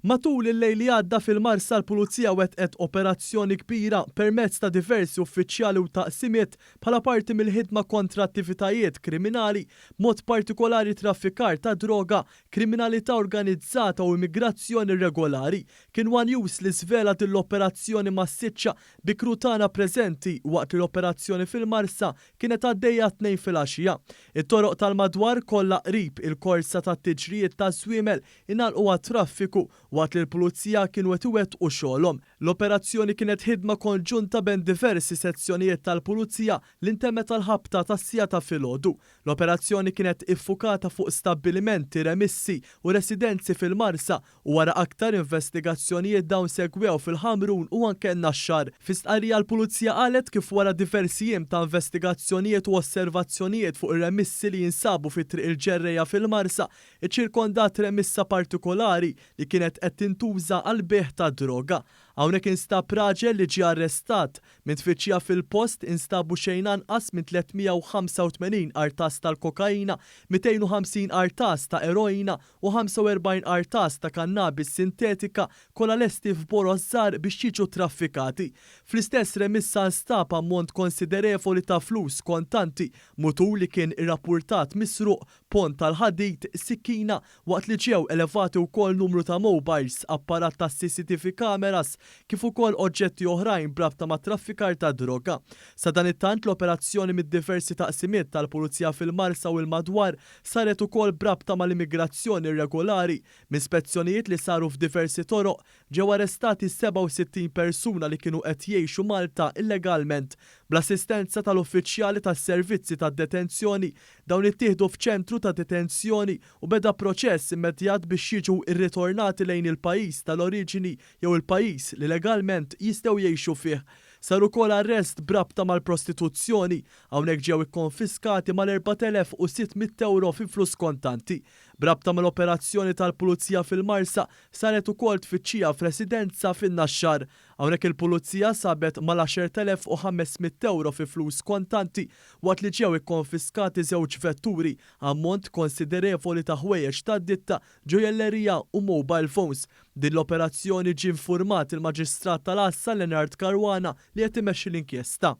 Matul il-lejl li għadda fil-Marsa l-Pulizija wettqet operazzjoni kbira permezz ta' diversi uffiċjali u taqsimiet bħala parti mill-ħidma kontra attivitajiet kriminali, mod partikolari traffikar ta' droga, kriminalità organizzata u immigrazzjoni irregolari. Kien one news li żvela din l-operazzjoni massiċċa bi krutana preżenti waqt l-operazzjoni fil-Marsa kienet għaddejja 2 fil-għaxija. It-toroq tal-madwar kollha qrib il-korsa tat-tiġrijiet ta' swimel ingħalqu għat-traffiku waqt li l-Pulizija kienu qed u xogħolhom. L-operazzjoni kienet ħidma konġunta bejn diversi sezzjonijiet tal-Pulizija li ntemmet tal-ħabta tas-sija ta' filgħodu. L-operazzjoni kienet iffukata fuq stabbilimenti, remissi u residenzi fil-Marsa u wara aktar investigazzjonijiet dawn segwew fil-Ħamrun u anke n-Naxxar. Fi stqarrija l-Pulizija qalet kif wara diversi jiem ta' investigazzjonijiet u osservazzjonijiet fuq ir-remissi li jinsabu fit-triq il-ġerreja fil-Marsa, iċċirkondat remissa partikolari li kienet qed tintuża għal beħ ta' droga. Hawnhekk instab raġel li ġie arrestat. Minn tfittxija fil-post instabu xejn anqas minn 385 artas tal-kokaina, 250 artas ta' eroina u 45 artas ta' kannabis sintetika kollha lesti f'boros żgħar biex jiġu traffikati. Fl-istess remissa nstab ammont konsiderevoli ta' flus kontanti, mutur li kien irrappurtat misruq, pont tal-ħadid, sikkina waqt li ġew elevati wkoll numru ta' mobiles, apparat ta' CCTV cameras, kif ukoll oġġetti oħrajn brabta ma' traffikar ta' droga. Sa dan it-tant l-operazzjoni mid-diversi taqsimiet tal-Pulizija fil-Marsa u l-madwar saret ukoll brabta mal-immigrazzjoni irregolari. M'ispezzjonijiet li saru f'diversi toroq ġew arrestati 67 persuna li kienu qed jgħixu Malta illegalment. Bl-assistenza tal-uffiċjali tas-servizzi tad-detenzjoni dawn ittieħdu f'ċentru ta' detenzjoni u beda proċess immedjat biex jiġu irritornati lejn il-pajjiż tal-oriġini jew il-pajjiż li legalment jistgħu jgħixu fih. Sar ukoll arrest brabta mal-prostituzzjoni, hawnhekk ġew ikkonfiskati mal-4,600 euro fi flus kontanti. Brabta mal-operazzjoni tal-Pulizija fil-Marsa saret ukoll tfittxija f'residenza fin-Naxxar. Hawnhekk il-Pulizija sabet mal-10,500 euro fi flus kontanti waqt li ġew ikkonfiskati żewġ vetturi, ammont konsiderevoli ta' ħwejjeġ tad-ditta, ġojellerija u mobile phones. Din l-operazzjoni ġie infurmat il-Maġistrat tal-Assa Lenard Karwana li qed imexxi l-inkjesta.